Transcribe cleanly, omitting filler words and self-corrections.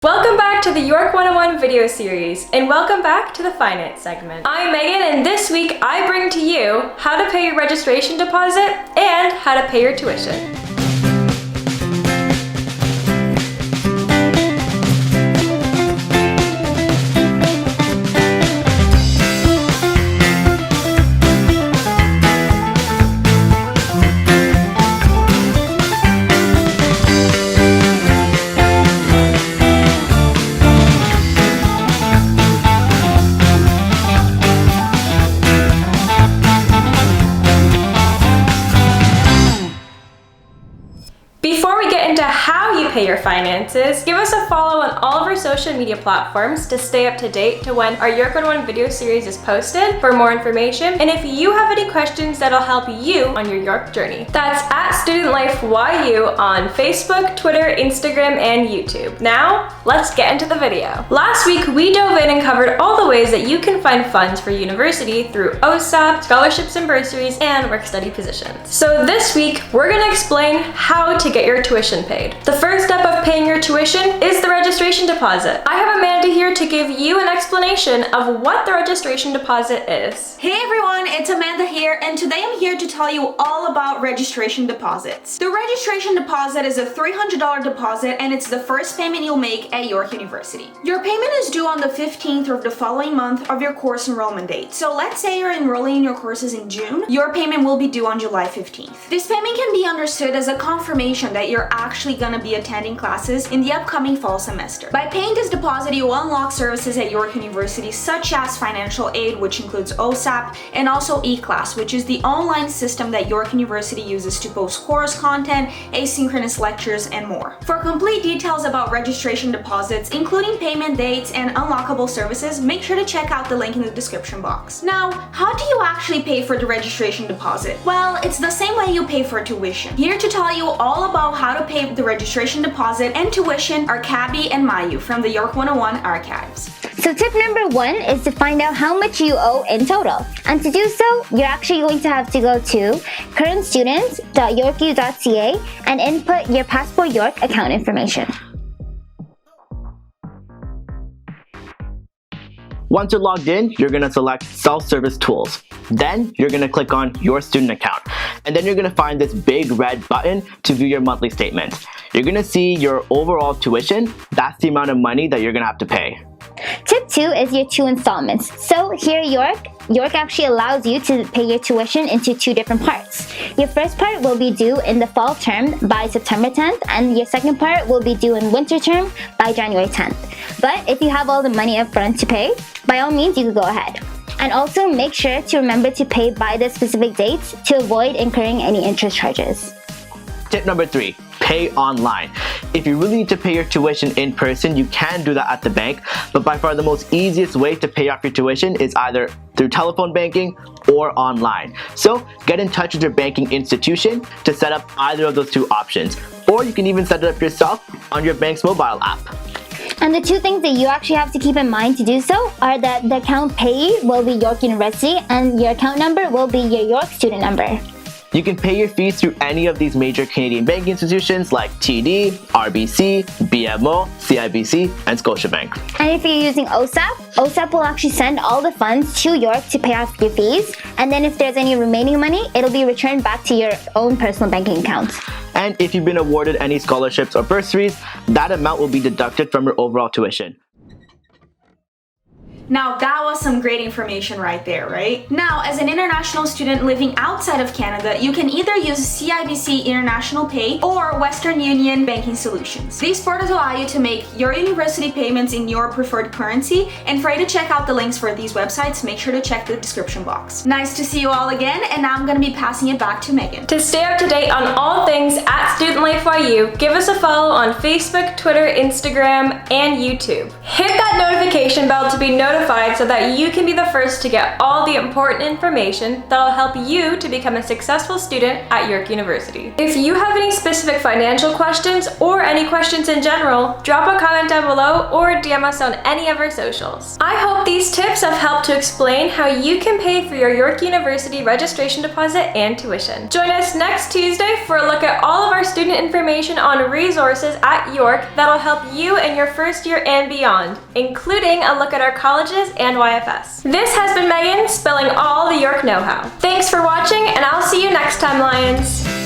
Welcome back to the York 101 video series, and welcome back to the finance segment. I'm Megan, and this week I bring to you how to pay your registration deposit and how to pay your tuition. Before we get into how you pay your finances, give us a follow on all of our social media platforms to stay up to date to when our York 101 video series is posted for more information, and if you have any questions that'll help you on your York journey. That's at Student Life YU on Facebook, Twitter, Instagram, and YouTube. Now, let's get into the video. Last week, we dove in and covered all the ways that you can find funds for university through OSAP, scholarships and bursaries, and work-study positions. So this week, we're gonna explain how to get your tuition paid. The first step of paying your tuition is the registration deposit. I have Amanda here to give you an explanation of what the registration deposit is. Hey everyone, it's Amanda here, and today I'm here to tell you all about registration deposits. The registration deposit is a $300 deposit, and it's the first payment you'll make at York University. Your payment is due on the 15th of the following month of your course enrollment date. So let's say you're enrolling in your courses in June, your payment will be due on July 15th. This payment can be understood as a confirmation that you're actually gonna be attending classes in the upcoming fall semester. By paying this deposit, you unlock services at York University such as financial aid, which includes OSAP, and also eClass, which is the online system that York University uses to post course content, asynchronous lectures, and more. For complete details about registration deposits, including payment dates and unlockable services, make sure to check out the link in the description box. Now, how do you actually pay for the registration deposit? Well, it's the same way you pay for tuition. Here to tell you all about how to pay the registration deposit and tuition are Cabby and Mayu from the York 101 archives. So tip number 1 is to find out how much you owe in total. And to do so, you're actually going to have to go to currentstudents.yorku.ca and input your Passport York account information. Once you're logged in, you're going to select Self-Service Tools. Then you're going to click on Your Student Account. And then you're going to find this big red button to view your monthly statement. You're going to see your overall tuition. That's the amount of money that you're going to have to pay. Tip 2 is your 2 installments. So here York actually allows you to pay your tuition into 2 different parts. Your first part will be due in the fall term by September 10th, and your second part will be due in winter term by January 10th. But if you have all the money up front to pay, by all means you can go ahead. And also make sure to remember to pay by the specific dates to avoid incurring any interest charges. Tip number 3, pay online. If you really need to pay your tuition in person, you can do that at the bank, but by far the most easiest way to pay off your tuition is either through telephone banking or online. So get in touch with your banking institution to set up either of those 2 options, or you can even set it up yourself on your bank's mobile app. And the 2 things that you actually have to keep in mind to do so are that the account payee will be York University and your account number will be your York student number. You can pay your fees through any of these major Canadian banking institutions like TD, RBC, BMO, CIBC, and Scotiabank. And if you're using OSAP will actually send all the funds to York to pay off your fees, and then if there's any remaining money, it'll be returned back to your own personal banking account. And if you've been awarded any scholarships or bursaries, that amount will be deducted from your overall tuition. Now that was some great information right there, right? Now, as an international student living outside of Canada, you can either use CIBC International Pay or Western Union Banking Solutions. These portals allow you to make your university payments in your preferred currency, and for you to check out the links for these websites, make sure to check the description box. Nice to see you all again, and now I'm going to be passing it back to Megan. To stay up to date on all things at Student Life YU, give us a follow on Facebook, Twitter, Instagram, and YouTube. Hit that notification bell to be notified notified so that you can be the first to get all the important information that'll help you to become a successful student at York University. If you have any specific financial questions or any questions in general, drop a comment down below or DM us on any of our socials. I hope these tips have helped to explain how you can pay for your York University registration deposit and tuition. Join us next Tuesday for a look at all of our student information on resources at York that'll help you in your first year and beyond, including a look at our colleges and YFS. This has been Megan, spilling all the York know-how. Thanks for watching, and I'll see you next time, Lions!